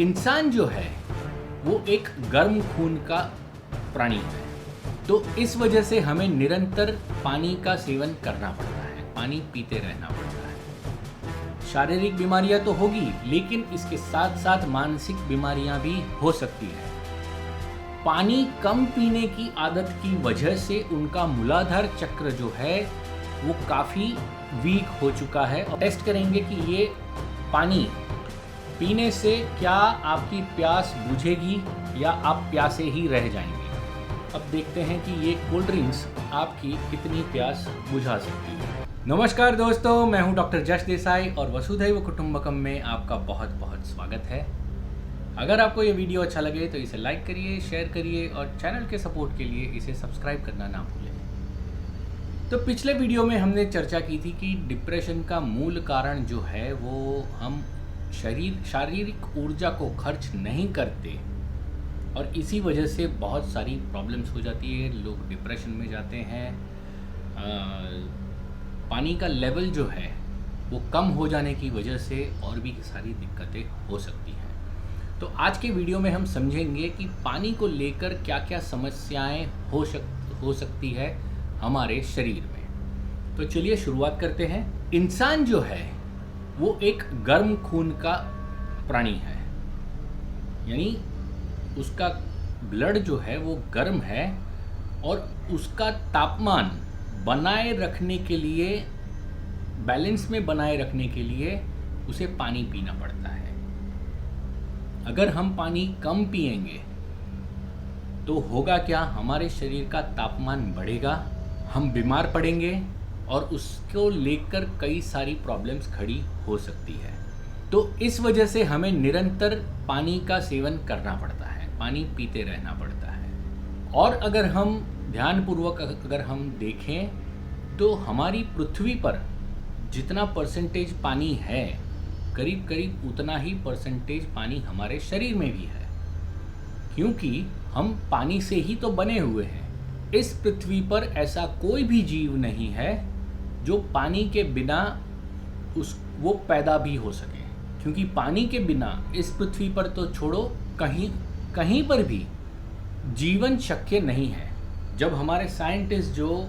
इंसान जो है वो एक गर्म खून का प्राणी है, तो इस वजह से हमें निरंतर पानी का सेवन करना पड़ता है, पानी पीते रहना पड़ता है। शारीरिक बीमारियां तो होगी, लेकिन इसके साथ साथ मानसिक बीमारियां भी हो सकती है। पानी कम पीने की आदत की वजह से उनका मूलाधार चक्र जो है वो काफ़ी वीक हो चुका है। और टेस्ट करेंगे कि ये पानी पीने से क्या आपकी प्यास बुझेगी या आप प्यासे ही रह जाएंगे। अब देखते हैं कि ये कोल्ड ड्रिंक्स आपकी कितनी प्यास बुझा सकती है। नमस्कार दोस्तों, मैं हूं डॉक्टर जश देसाई और वसुधैव कुटुंबकम में आपका बहुत बहुत स्वागत है। अगर आपको ये वीडियो अच्छा लगे तो इसे लाइक करिए, शेयर करिए और चैनल के सपोर्ट के लिए इसे सब्सक्राइब करना ना भूलें। तो पिछले वीडियो में हमने चर्चा की थी कि डिप्रेशन का मूल कारण जो है वो हम शारीरिक ऊर्जा को खर्च नहीं करते और इसी वजह से बहुत सारी प्रॉब्लम्स हो जाती है। लोग डिप्रेशन में जाते हैं। पानी का लेवल जो है वो कम हो जाने की वजह से और भी सारी दिक्कतें हो सकती हैं। तो आज के वीडियो में हम समझेंगे कि पानी को लेकर क्या क्या समस्याएं हो सकती है हमारे शरीर में। तो चलिए शुरुआत करते हैं। इंसान जो है वो एक गर्म खून का प्राणी है, यानी उसका ब्लड जो है वो गर्म है और उसका तापमान बनाए रखने के लिए, बैलेंस में बनाए रखने के लिए उसे पानी पीना पड़ता है। अगर हम पानी कम पिएंगे तो होगा क्या, हमारे शरीर का तापमान बढ़ेगा, हम बीमार पड़ेंगे और उसको लेकर कई सारी प्रॉब्लम्स खड़ी हो सकती है। तो इस वजह से हमें निरंतर पानी का सेवन करना पड़ता है, पानी पीते रहना पड़ता है। और अगर हम ध्यानपूर्वक अगर हम देखें तो हमारी पृथ्वी पर जितना परसेंटेज पानी है, करीब करीब उतना ही परसेंटेज पानी हमारे शरीर में भी है, क्योंकि हम पानी से ही तो बने हुए हैं। इस पृथ्वी पर ऐसा कोई भी जीव नहीं है जो पानी के बिना वो पैदा भी हो सके, क्योंकि पानी के बिना इस पृथ्वी पर तो छोड़ो, कहीं पर भी जीवन शक्य नहीं है। जब हमारे साइंटिस्ट जो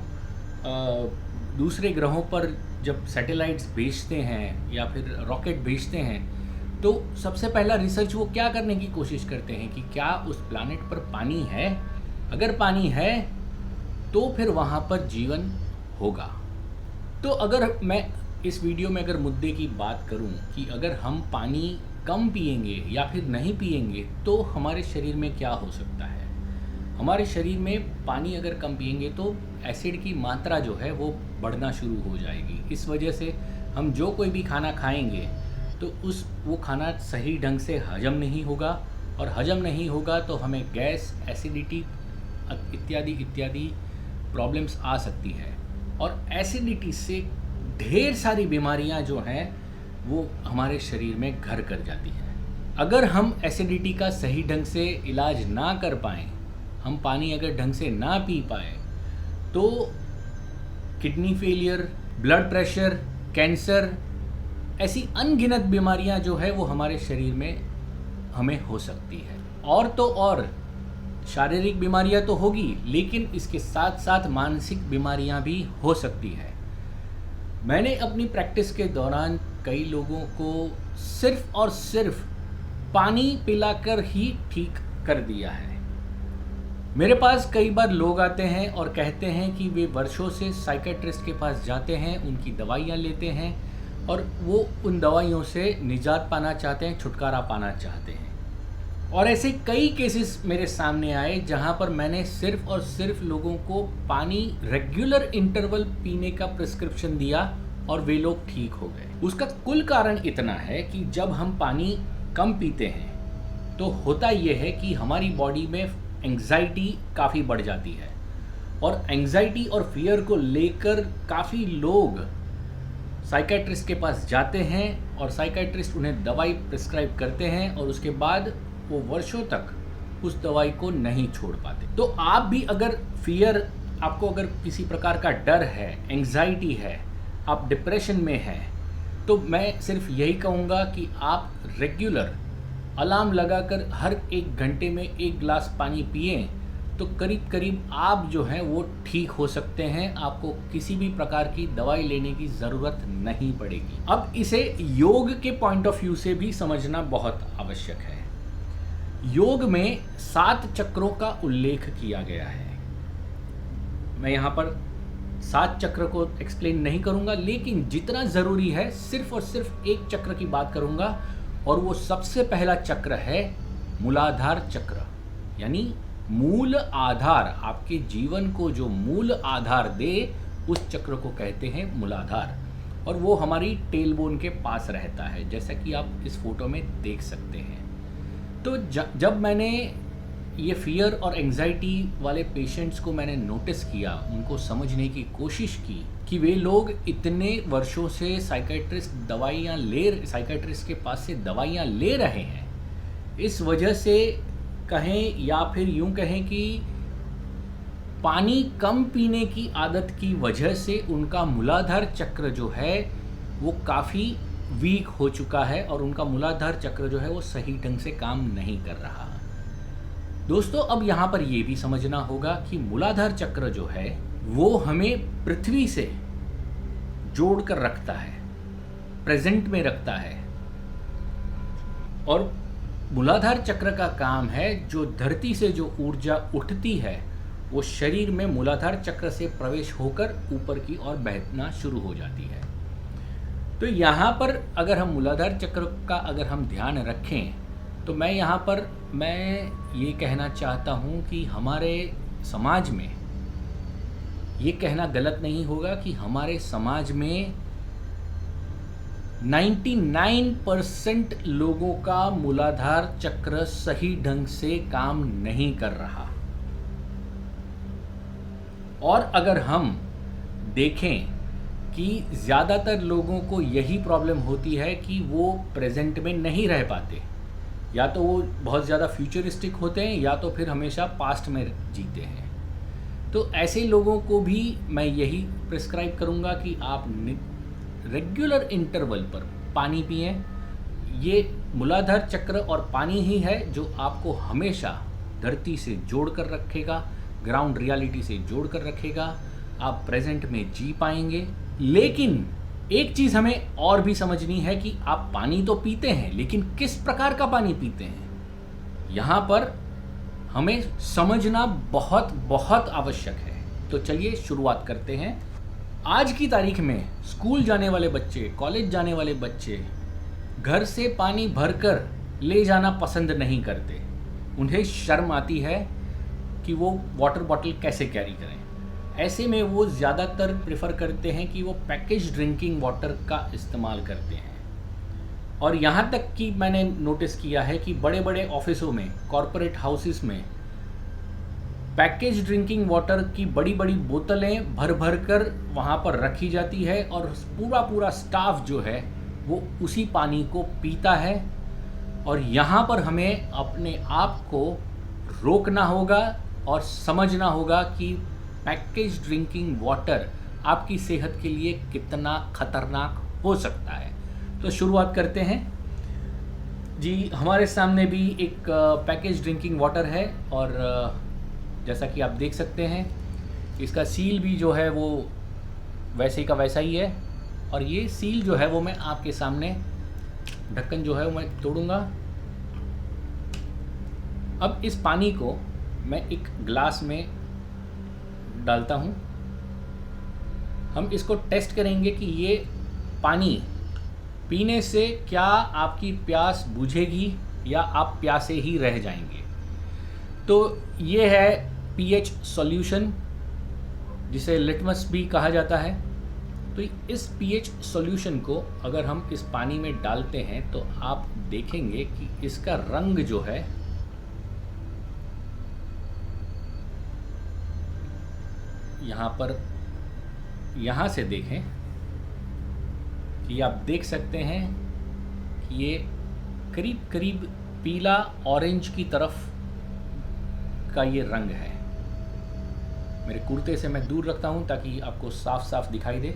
दूसरे ग्रहों पर जब सैटेलाइट्स भेजते हैं या फिर रॉकेट भेजते हैं, तो सबसे पहला रिसर्च वो क्या करने की कोशिश करते हैं कि क्या उस प्लैनेट पर पानी है। अगर पानी है तो फिर वहाँ पर जीवन होगा। तो अगर मैं इस वीडियो में अगर मुद्दे की बात करूं कि अगर हम पानी कम पिएंगे या फिर नहीं पिएंगे तो हमारे शरीर में क्या हो सकता है। हमारे शरीर में पानी अगर कम पिएंगे तो एसिड की मात्रा जो है वो बढ़ना शुरू हो जाएगी। इस वजह से हम जो कोई भी खाना खाएंगे तो वो खाना सही ढंग से हजम नहीं होगा, और हजम नहीं होगा तो हमें गैस, एसिडिटी इत्यादि इत्यादि प्रॉब्लम्स आ सकती है। और एसिडिटी से ढेर सारी बीमारियां जो हैं वो हमारे शरीर में घर कर जाती हैं। अगर हम एसिडिटी का सही ढंग से इलाज ना कर पाएँ, हम पानी अगर ढंग से ना पी पाए, तो kidney failure, blood pressure, cancer, ऐसी अनगिनत बीमारियां जो है वो हमारे शरीर में हमें हो सकती है। और तो और शारीरिक बीमारियां तो होगी, लेकिन इसके साथ साथ मानसिक बीमारियां भी हो सकती है। मैंने अपनी प्रैक्टिस के दौरान कई लोगों को सिर्फ और सिर्फ पानी पिलाकर ही ठीक कर दिया है। मेरे पास कई बार लोग आते हैं और कहते हैं कि वे वर्षों से साइकेट्रिस्ट के पास जाते हैं, उनकी दवाइयाँ लेते हैं और वो उन दवाइयों से निजात पाना चाहते हैं, छुटकारा पाना चाहते हैं। और ऐसे कई केसेस मेरे सामने आए जहाँ पर मैंने सिर्फ और सिर्फ लोगों को पानी रेगुलर इंटरवल पीने का प्रिस्क्रिप्शन दिया और वे लोग ठीक हो गए। उसका कुल कारण इतना है कि जब हम पानी कम पीते हैं तो होता यह है कि हमारी बॉडी में एंग्जाइटी काफ़ी बढ़ जाती है, और एंग्जाइटी और फियर को लेकर काफ़ी लोग साइकेट्रिस्ट के पास जाते हैं और साइकेट्रिस्ट उन्हें दवाई प्रिस्क्राइब करते हैं और उसके बाद वो वर्षों तक उस दवाई को नहीं छोड़ पाते। तो आप भी अगर फियर, आपको अगर किसी प्रकार का डर है, एंग्जाइटी है, आप डिप्रेशन में हैं, तो मैं सिर्फ यही कहूँगा कि आप रेगुलर अलार्म लगाकर हर 1 घंटे में 1 गिलास पानी पिएं तो करीब करीब आप जो हैं वो ठीक हो सकते हैं। आपको किसी भी प्रकार की दवाई लेने की ज़रूरत नहीं पड़ेगी। अब इसे योग के पॉइंट ऑफ व्यू से भी समझना बहुत आवश्यक है। योग में 7 चक्रों का उल्लेख किया गया है। मैं यहाँ पर 7 चक्र को एक्सप्लेन नहीं करूँगा, लेकिन जितना ज़रूरी है सिर्फ और सिर्फ एक चक्र की बात करूँगा, और वो सबसे पहला चक्र है मूलाधार चक्र। यानी मूल आधार, आपके जीवन को जो मूल आधार दे उस चक्र को कहते हैं मूलाधार, और वो हमारी टेलबोन के पास रहता है, जैसा कि आप इस फोटो में देख सकते हैं। तो जब मैंने ये फियर और एंजाइटी वाले पेशेंट्स को मैंने नोटिस किया, उनको समझने की कोशिश की कि वे लोग इतने वर्षों से साइकेट्रिस्ट के पास से दवाइयाँ ले रहे हैं, इस वजह से कहें या फिर यूं कहें कि पानी कम पीने की आदत की वजह से उनका मूलाधार चक्र जो है वो काफ़ी वीक हो चुका है, और उनका मूलाधार चक्र जो है वो सही ढंग से काम नहीं कर रहा। दोस्तों, अब यहाँ पर ये भी समझना होगा कि मूलाधार चक्र जो है वो हमें पृथ्वी से जोड़ कर रखता है, प्रेजेंट में रखता है, और मूलाधार चक्र का काम है जो धरती से जो ऊर्जा उठती है वो शरीर में मूलाधार चक्र से प्रवेश होकर ऊपर की ओर बहना शुरू हो जाती है। तो यहाँ पर अगर हम मूलाधार चक्र का अगर हम ध्यान रखें तो मैं यहाँ पर ये कहना चाहता हूँ कि हमारे समाज में, ये कहना गलत नहीं होगा कि हमारे समाज में 99% लोगों का मूलाधार चक्र सही ढंग से काम नहीं कर रहा। और अगर हम देखें कि ज़्यादातर लोगों को यही प्रॉब्लम होती है कि वो प्रेजेंट में नहीं रह पाते, या तो वो बहुत ज़्यादा फ्यूचरिस्टिक होते हैं या तो फिर हमेशा पास्ट में जीते हैं। तो ऐसे लोगों को भी मैं यही प्रिस्क्राइब करूँगा कि आप रेगुलर इंटरवल पर पानी पिएं। ये मूलाधार चक्र और पानी ही है जो आपको हमेशा धरती से जोड़ कर रखेगा, ग्राउंड रियलिटी से जोड़ कर रखेगा, आप प्रेजेंट में जी पाएंगे। लेकिन एक चीज़ हमें और भी समझनी है कि आप पानी तो पीते हैं, लेकिन किस प्रकार का पानी पीते हैं, यहाँ पर हमें समझना बहुत बहुत आवश्यक है। तो चलिए शुरुआत करते हैं। आज की तारीख में स्कूल जाने वाले बच्चे, कॉलेज जाने वाले बच्चे घर से पानी भरकर ले जाना पसंद नहीं करते। उन्हें शर्म आती है कि वो वाटर बॉटल कैसे कैरी करें। ऐसे में वो ज़्यादातर प्रेफर करते हैं कि वो पैकेज ड्रिंकिंग वाटर का इस्तेमाल करते हैं। और यहाँ तक कि मैंने नोटिस किया है कि बड़े बड़े ऑफिसों में, कॉरपोरेट हाउसेस में पैकेज ड्रिंकिंग वाटर की बड़ी बड़ी बोतलें भर भर कर वहाँ पर रखी जाती है, और पूरा स्टाफ जो है वो उसी पानी को पीता है। और यहाँ पर हमें अपने आप को रोकना होगा और समझना होगा कि पैकेज ड्रिंकिंग वाटर आपकी सेहत के लिए कितना खतरनाक हो सकता है। तो शुरुआत करते हैं जी। हमारे सामने भी एक पैकेज ड्रिंकिंग वाटर है, और जैसा कि आप देख सकते हैं इसका सील भी जो है वो वैसे का वैसा ही है। और ये सील जो है वो मैं आपके सामने, ढक्कन जो है वो मैं तोड़ूंगा। अब इस पानी को मैं एक ग्लास में डालता हूँ। हम इसको टेस्ट करेंगे कि ये पानी पीने से क्या आपकी प्यास बुझेगी या आप प्यासे ही रह जाएंगे। तो ये है पीएच सॉल्यूशन, जिसे लिटमस भी कहा जाता है। तो इस पीएच सॉल्यूशन को अगर हम इस पानी में डालते हैं तो आप देखेंगे कि इसका रंग जो है यहाँ पर, यहाँ से देखें कि आप देख सकते हैं कि ये करीब करीब पीला ऑरेंज की तरफ का ये रंग है। मेरे कुर्ते से मैं दूर रखता हूँ ताकि आपको साफ साफ दिखाई दे।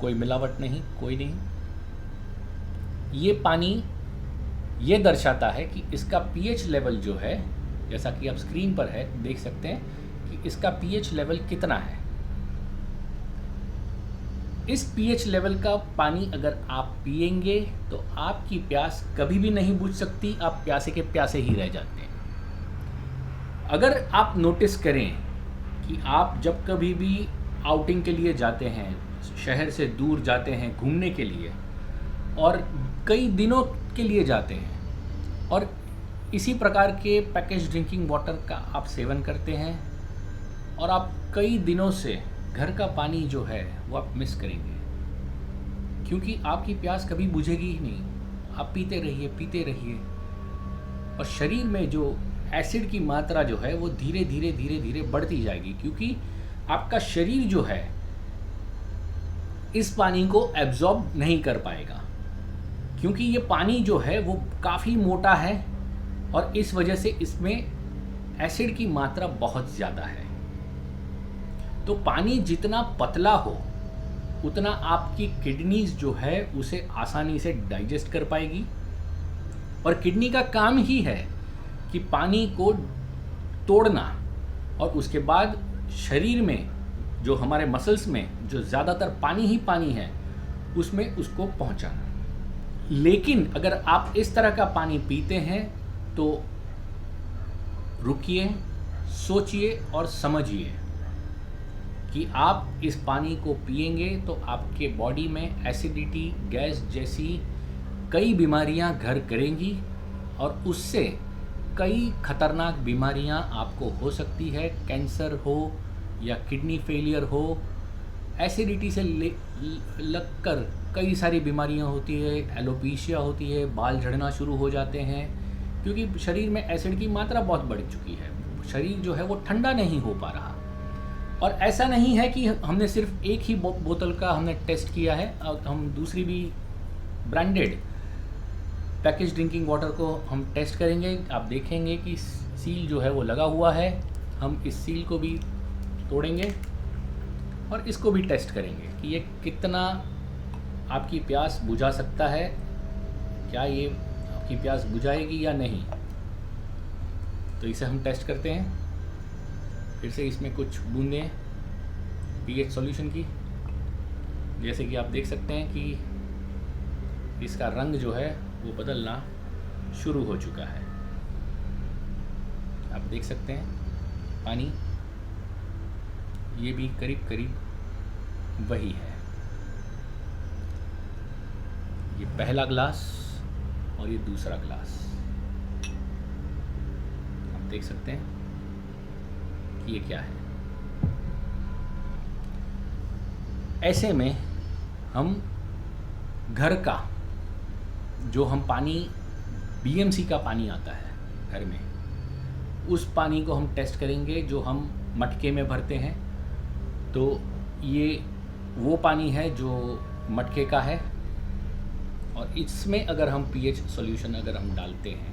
कोई मिलावट नहीं, कोई नहीं। ये पानी ये दर्शाता है कि इसका पीएच लेवल जो है, जैसा कि आप स्क्रीन पर है देख सकते हैं कि इसका पीएच लेवल कितना है। इस पीएच लेवल का पानी अगर आप पिएंगे तो आपकी प्यास कभी भी नहीं बुझ सकती, आप प्यासे के प्यासे ही रह जाते हैं। अगर आप नोटिस करें कि आप जब कभी भी आउटिंग के लिए जाते हैं, शहर से दूर जाते हैं घूमने के लिए और कई दिनों के लिए जाते हैं और इसी प्रकार के पैकेज ड्रिंकिंग वाटर का आप सेवन करते हैं और आप कई दिनों से घर का पानी जो है वो आप मिस करेंगे, क्योंकि आपकी प्यास कभी बुझेगी ही नहीं। आप पीते रहिए और शरीर में जो एसिड की मात्रा जो है वो धीरे धीरे बढ़ती जाएगी, क्योंकि आपका शरीर जो है इस पानी को एब्जॉर्ब नहीं कर पाएगा, क्योंकि ये पानी जो है वो काफ़ी मोटा है और इस वजह से इसमें एसिड की मात्रा बहुत ज़्यादा है। तो पानी जितना पतला हो उतना आपकी किडनीज जो है उसे आसानी से डाइजेस्ट कर पाएगी, और किडनी का काम ही है कि पानी को तोड़ना और उसके बाद शरीर में जो हमारे मसल्स में जो ज़्यादातर पानी ही पानी है उसमें उसको पहुंचाना। लेकिन अगर आप इस तरह का पानी पीते हैं तो रुकिए, सोचिए और समझिए कि आप इस पानी को पिएंगे तो आपके बॉडी में एसिडिटी, गैस जैसी कई बीमारियां घर करेंगी और उससे कई खतरनाक बीमारियां आपको हो सकती है। कैंसर हो या किडनी फेलियर हो, एसिडिटी से लगकर कई सारी बीमारियां होती है, एलोपेशिया होती है, बाल झड़ना शुरू हो जाते हैं, क्योंकि शरीर में एसिड की मात्रा बहुत बढ़ चुकी है। शरीर जो है वो ठंडा नहीं हो पा रहा। और ऐसा नहीं है कि हमने सिर्फ एक ही बोतल का हमने टेस्ट किया है, हम दूसरी भी ब्रांडेड पैकेज ड्रिंकिंग वाटर को हम टेस्ट करेंगे। आप देखेंगे कि सील जो है वो लगा हुआ है, हम इस सील को भी तोड़ेंगे और इसको भी टेस्ट करेंगे कि ये कितना आपकी प्यास बुझा सकता है, क्या ये आपकी प्यास बुझाएगी या नहीं। तो इसे हम टेस्ट करते हैं। फिर से इसमें कुछ बूंदें पीएच सॉल्यूशन की, जैसे कि आप देख सकते हैं कि इसका रंग जो है वो बदलना शुरू हो चुका है। आप देख सकते हैं पानी ये भी करीब करीब वही है। ये पहला ग्लास और ये दूसरा ग्लास, आप देख सकते हैं कि ये क्या है। ऐसे में हम घर का जो हम पानी बीएमसी का पानी आता है घर में, उस पानी को हम टेस्ट करेंगे जो हम मटके में भरते हैं। तो ये वो पानी है जो मटके का है और इसमें अगर हम पीएच सॉल्यूशन अगर हम डालते हैं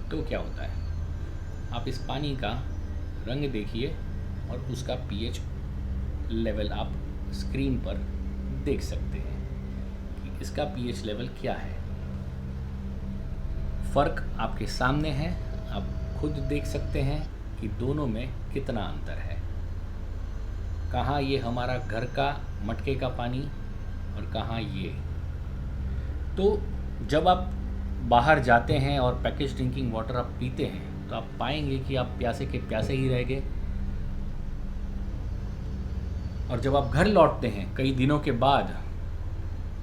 तो क्या होता है, आप इस पानी का रंग देखिए और उसका पीएच लेवल आप स्क्रीन पर देख सकते हैं कि इसका पीएच लेवल क्या है। फ़र्क आपके सामने है, आप खुद देख सकते हैं कि दोनों में कितना अंतर है। कहाँ ये हमारा घर का मटके का पानी और कहाँ ये। तो जब आप बाहर जाते हैं और पैकेज ड्रिंकिंग वाटर आप पीते हैं तो आप पाएंगे कि आप प्यासे के प्यासे ही रह गए, और जब आप घर लौटते हैं कई दिनों के बाद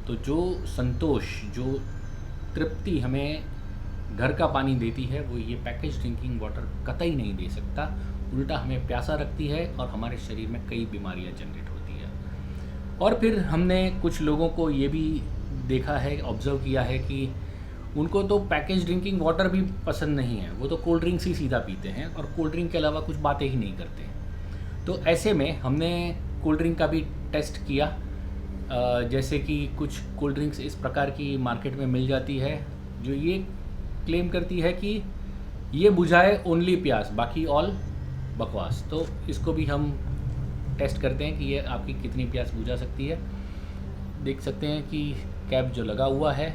तो जो संतोष, जो तृप्ति हमें घर का पानी देती है वो ये पैकेज ड्रिंकिंग वाटर कतई नहीं दे सकता। उल्टा हमें प्यासा रखती है और हमारे शरीर में कई बीमारियां जनरेट होती है। और फिर हमने कुछ लोगों को ये भी देखा है, ऑब्ज़र्व किया है कि उनको तो पैकेज ड्रिंकिंग वाटर भी पसंद नहीं है, वो तो कोल्ड ड्रिंक्स ही सीधा पीते हैं और कोल्ड ड्रिंक के अलावा कुछ बातें ही नहीं करते हैं। तो ऐसे में हमने कोल्ड ड्रिंक का भी टेस्ट किया। जैसे कि कुछ कोल्ड ड्रिंक्स इस प्रकार की मार्केट में मिल जाती है जो ये क्लेम करती है कि ये बुझाए ओनली प्यास, बाकी ऑल बकवास। तो इसको भी हम टेस्ट करते हैं कि ये आपकी कितनी प्यास बुझा सकती है। देख सकते हैं कि कैप जो लगा हुआ है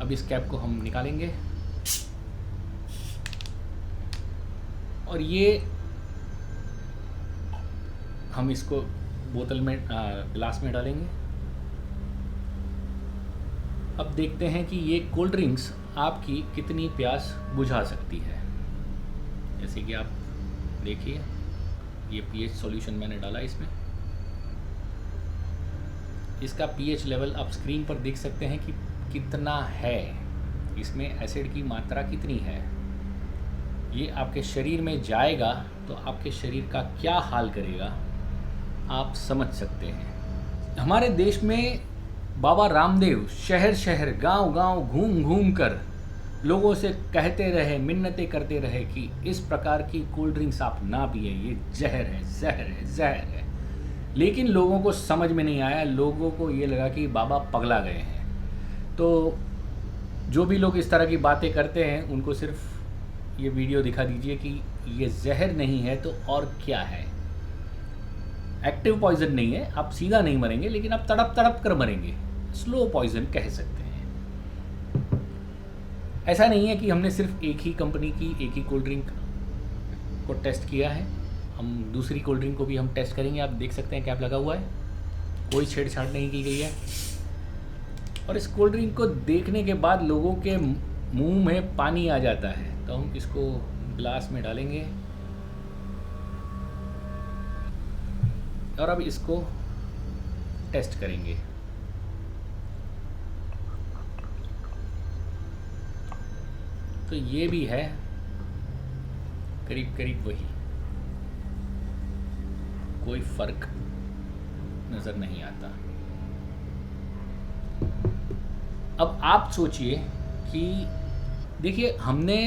अब इस कैप को हम निकालेंगे और ये हम इसको बोतल में ग्लास में डालेंगे। अब देखते हैं कि ये कोल्ड ड्रिंक्स आपकी कितनी प्यास बुझा सकती है। जैसे कि आप देखिए, ये पीएच सॉल्यूशन मैंने डाला इसमें। इसका पीएच लेवल आप स्क्रीन पर देख सकते हैं कि कितना है, इसमें एसिड की मात्रा कितनी है। ये आपके शरीर में जाएगा तो आपके शरीर का क्या हाल करेगा आप समझ सकते हैं। हमारे देश में बाबा रामदेव शहर शहर गांव गांव घूम घूम कर लोगों से कहते रहे, मिन्नतें करते रहे कि इस प्रकार की कोल्ड ड्रिंक्स आप ना पिए, ये जहर है, जहर है, जहर है। लेकिन लोगों को समझ में नहीं आया, लोगों को ये लगा कि बाबा पगला गए हैं। तो जो भी लोग इस तरह की बातें करते हैं उनको सिर्फ ये वीडियो दिखा दीजिए कि ये जहर नहीं है तो और क्या है। एक्टिव पॉइजन नहीं है, आप सीधा नहीं मरेंगे, लेकिन आप तड़प तड़प कर मरेंगे, स्लो पॉइजन कह सकते हैं। ऐसा नहीं है कि हमने सिर्फ एक ही कंपनी की एक ही कोल्ड ड्रिंक को टेस्ट किया है, हम दूसरी कोल्ड ड्रिंक को भी हम टेस्ट करेंगे। आप देख सकते हैं कैप लगा हुआ है, कोई छेड़छाड़ नहीं की गई है। और इस कोल्ड ड्रिंक को देखने के बाद लोगों के मुंह में पानी आ जाता है। तो हम इसको ग्लास में डालेंगे और अब इसको टेस्ट करेंगे। तो ये भी है करीब करीब वही, कोई फर्क नजर नहीं आता। अब आप सोचिए कि देखिए, हमने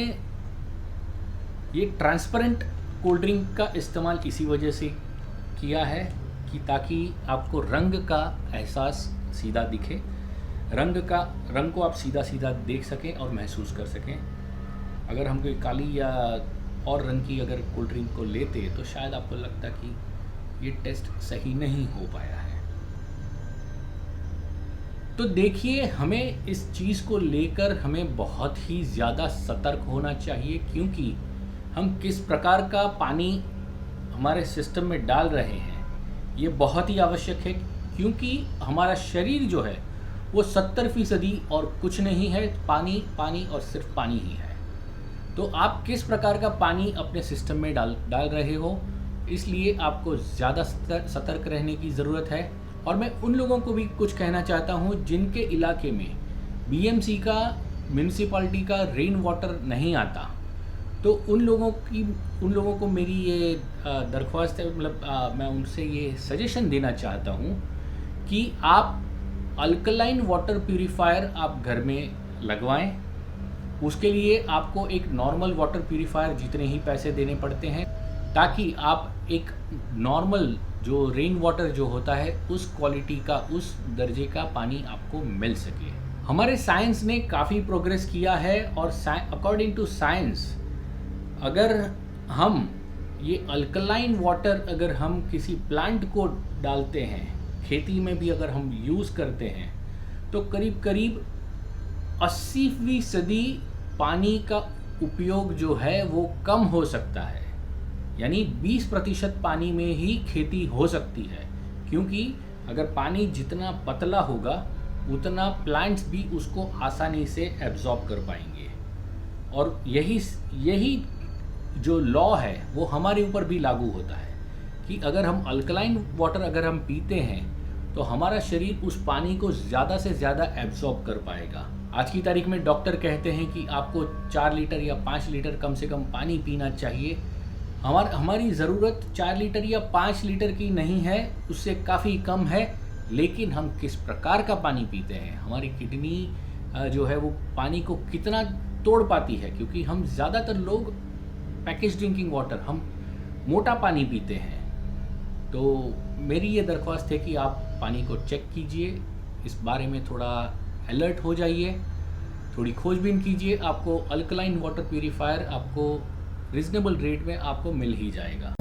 ये ट्रांसपेरेंट कोल्ड ड्रिंक का इस्तेमाल इसी वजह से किया है कि ताकि आपको रंग का एहसास सीधा दिखे, रंग को आप सीधा सीधा देख सकें और महसूस कर सकें। अगर हम कोई काली या और रंग की अगर कोल्ड ड्रिंक को लेते तो शायद आपको लगता कि ये टेस्ट सही नहीं हो पाया है। तो देखिए, हमें इस चीज़ को लेकर हमें बहुत ही ज़्यादा सतर्क होना चाहिए, क्योंकि हम किस प्रकार का पानी हमारे सिस्टम में डाल रहे हैं ये बहुत ही आवश्यक है। क्योंकि हमारा शरीर जो है वो 70% और कुछ नहीं है, पानी पानी और सिर्फ पानी ही है। तो आप किस प्रकार का पानी अपने सिस्टम में डाल रहे हो, इसलिए आपको ज़्यादा सतर्क रहने की ज़रूरत है। और मैं उन लोगों को भी कुछ कहना चाहता हूँ जिनके इलाके में बीएमसी का, म्यूनिसिपैलिटी का रेन वाटर नहीं आता, तो उन लोगों को मेरी ये दरख्वास्त है, मतलब मैं उनसे ये सजेशन देना चाहता हूँ कि आप अल्कलाइन वाटर प्यूरीफायर आप घर में लगवाएं। उसके लिए आपको एक नॉर्मल वाटर प्यूरीफायर जितने ही पैसे देने पड़ते हैं, ताकि आप एक नॉर्मल जो रेन वाटर जो होता है उस क्वालिटी का, उस दर्जे का पानी आपको मिल सके। हमारे साइंस ने काफ़ी प्रोग्रेस किया है और अकॉर्डिंग टू साइंस अगर हम ये अल्कलाइन वाटर अगर हम किसी प्लांट को डालते हैं, खेती में भी अगर हम यूज़ करते हैं, तो करीब करीब 80% पानी का उपयोग जो है वो कम हो सकता है। यानी 20% पानी में ही खेती हो सकती है, क्योंकि अगर पानी जितना पतला होगा उतना प्लांट्स भी उसको आसानी से एब्जॉर्ब कर पाएंगे। और यही जो लॉ है वो हमारे ऊपर भी लागू होता है कि अगर हम अल्कलाइन वाटर अगर हम पीते हैं तो हमारा शरीर उस पानी को ज़्यादा से ज़्यादा एब्जॉर्ब कर पाएगा। आज की तारीख में डॉक्टर कहते हैं कि आपको 4 लीटर या 5 लीटर कम से कम पानी पीना चाहिए। हमारी ज़रूरत 4 लीटर या 5 लीटर की नहीं है, उससे काफ़ी कम है। लेकिन हम किस प्रकार का पानी पीते हैं, हमारी किडनी जो है वो पानी को कितना तोड़ पाती है, क्योंकि हम ज़्यादातर लोग पैकेज ड्रिंकिंग वाटर, हम मोटा पानी पीते हैं। तो मेरी ये दरख्वास्त है कि आप पानी को चेक कीजिए, इस बारे में थोड़ा अलर्ट हो जाइए, थोड़ी खोजबीन कीजिए। आपको अल्कलाइन वाटर प्यूरीफायर आपको रिजनेबल रेट में आपको मिल ही जाएगा।